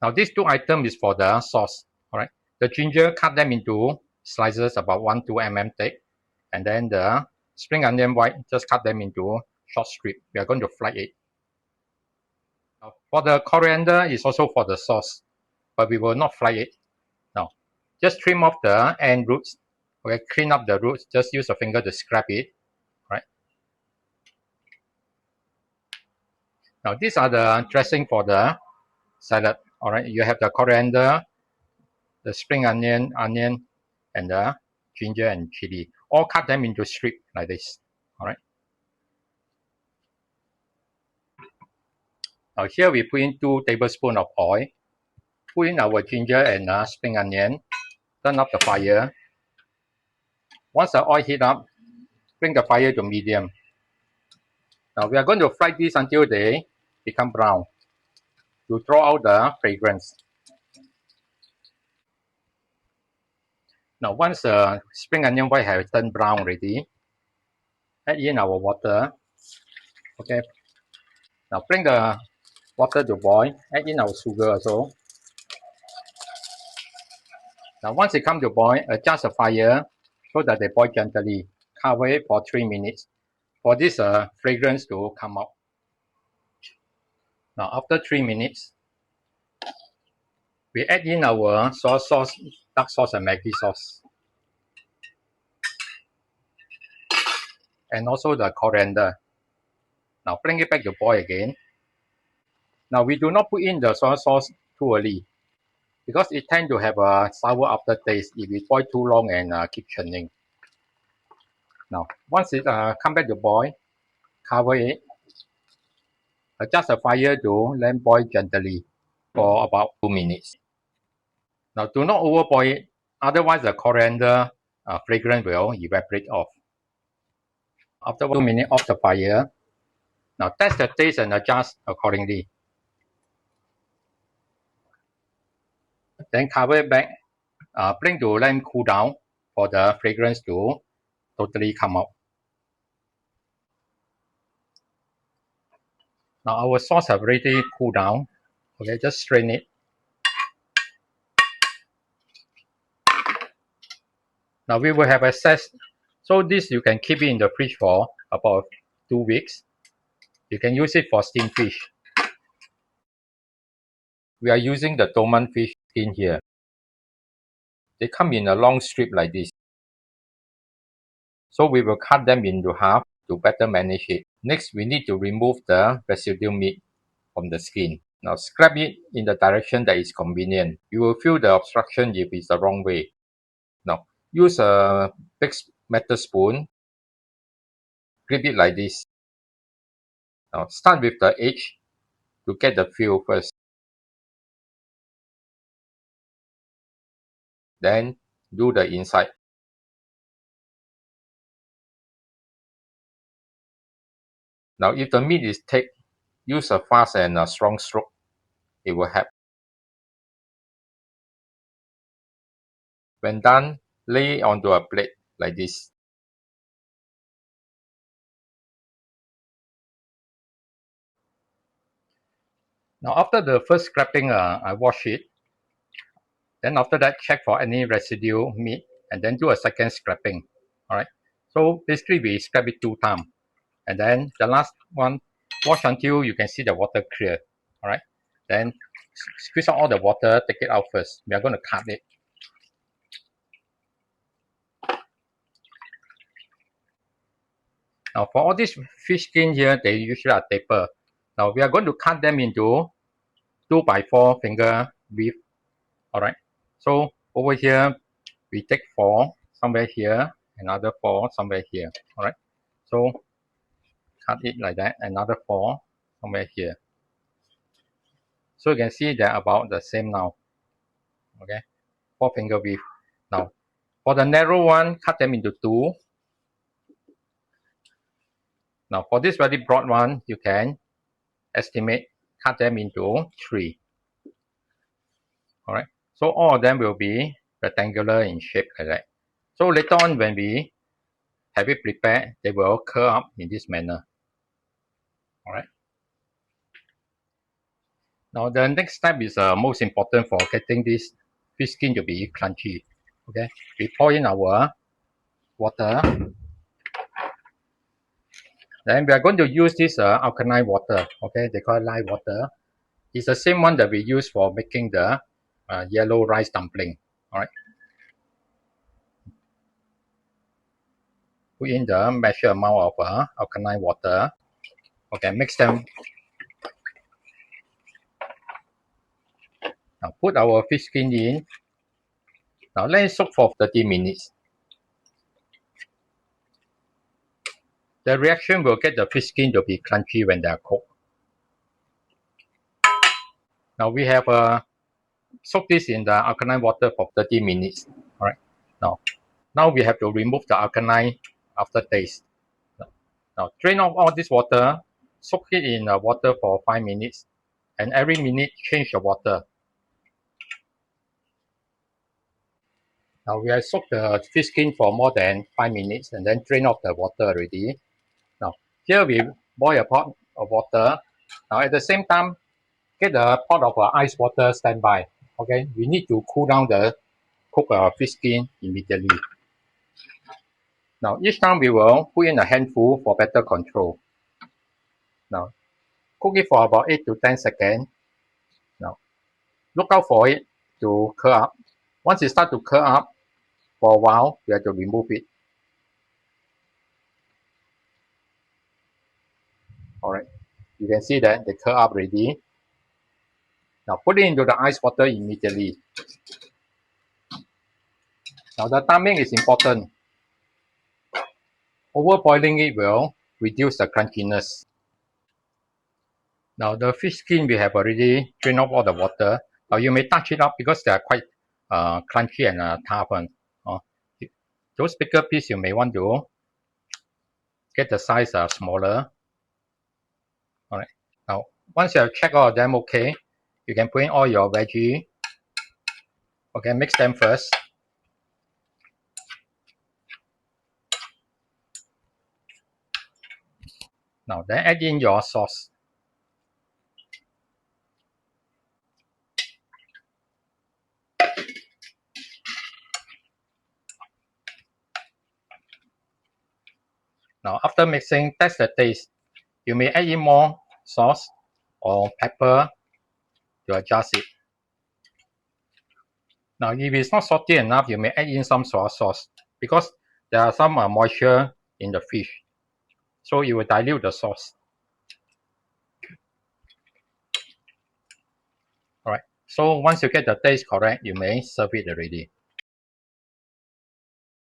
Now these two items is for the sauce. All right. The ginger, cut them into slices about 1-2 mm thick, and then the spring onion white, just cut them into short strip. We are going to fry it. Now, for the coriander is also for the sauce, but we will not fry it. Now, just trim off the end roots. Okay, clean up the roots. Just use a finger to scrape it. Right. Now these are the dressing for the salad. All right, you have the coriander, the spring onion, and the ginger and chili. All cut them into strips like this. All right. Now here we put in 2 tablespoons of oil. Put in our ginger and spring onion. Turn up the fire. Once the oil heat up, bring the fire to medium. Now we are going to fry this until they become brown to draw out the fragrance. Now once the spring onion white has turned brown already, add in our water. Okay. Now bring the water to boil. Add in our sugar also. Now once it comes to boil, adjust the fire so that they boil gently. Cover it for 3 minutes for this fragrance to come out. Now after 3 minutes, we add in our soy sauce, dark sauce and Maggi sauce. And also the coriander. Now bring it back to boil again. Now we do not put in the soy sauce too early because it tends to have a sour aftertaste if we boil too long and keep churning. Now once it comes back to boil, cover it. Adjust the fire to let boil gently for about 2 minutes. Now do not overboil it, otherwise the coriander fragrance will evaporate off. After 2 minutes, off the fire. Now test the taste and adjust accordingly. Then cover it back, bring to let cool down for the fragrance to totally come out. Now our sauce have already cooled down. Okay, just strain it. Now we will have excess, so this you can keep it in the fridge for about 2 weeks. You can use it for steamed fish. We are using the Toman fish skin here. They come in a long strip like this. So we will cut them into half to better manage it. Next, we need to remove the residual meat from the skin. Now scrape it in the direction that is convenient. You will feel the obstruction if it's the wrong way. Now use a big metal spoon. Grip it like this. Now start with the edge to get the feel first. Then do the inside. Now if the meat is thick, use a fast and a strong stroke. It will help. When done, lay it onto a plate like this. Now after the first scraping, I wash it. Then after that, check for any residue meat and then do a second scraping. Alright. So basically we scrap it 2 times. And then the last one, wash until you can see the water clear. Alright. Then squeeze out all the water, take it out first. We are going to cut it. Now for all these fish skin here, they usually are taper. Now we are going to cut them into 2x4 finger width. Alright. So over here, we take 4 somewhere here, another 4 somewhere here. Alright. So cut it like that, another 4 somewhere here. So you can see they're about the same now. Okay. 4 finger width. Now for the narrow one, cut them into 2. Now for this very broad one, you can estimate, cut them into 3. Alright. So all of them will be rectangular in shape like that. So later on when we have it prepared, they will curl up in this manner. Alright. Now the next step is most important for getting this fish skin to be crunchy. Okay, we pour in our water. Then we are going to use this alkaline water. Okay, they call it lye water. It's the same one that we use for making the yellow rice dumpling. All right. Put in the measured amount of alkaline water. Okay, mix them. Now put our fish skin in. Now let it soak for 30 minutes. The reaction will get the fish skin to be crunchy when they are cooked. Now we have soaked this in the alkaline water for 30 minutes. All right. Now we have to remove the alkaline aftertaste. Now drain off all this water. Soak it in water for 5 minutes, and every minute change the water. Now we have soaked the fish skin for more than 5 minutes and then drain off the water already. Now here we boil a pot of water. Now at the same time, get a pot of ice water standby. Okay, we need to cool down the cooked fish skin immediately. Now each time we will put in a handful for better control. Now cook it for about 8 to 10 seconds. Now look out for it to curl up. Once it starts to curl up, for a while, we have to remove it. Alright, you can see that they curl up already. Now put it into the ice water immediately. Now the timing is important. Overboiling it will reduce the crunchiness. Now the fish skin we have already drained off all the water. Now you may touch it up because they are quite crunchy and tough. Those bigger pieces you may want to get the size smaller. Alright, now once you have checked all of them okay, you can put in all your veggie. Okay, mix them first. Now then add in your sauce. Now after mixing, test the taste. You may add in more sauce or pepper to adjust it. Now if it's not salty enough, you may add in some soy sauce because there are some moisture in the fish. So it will dilute the sauce. Alright, so once you get the taste correct, you may serve it already.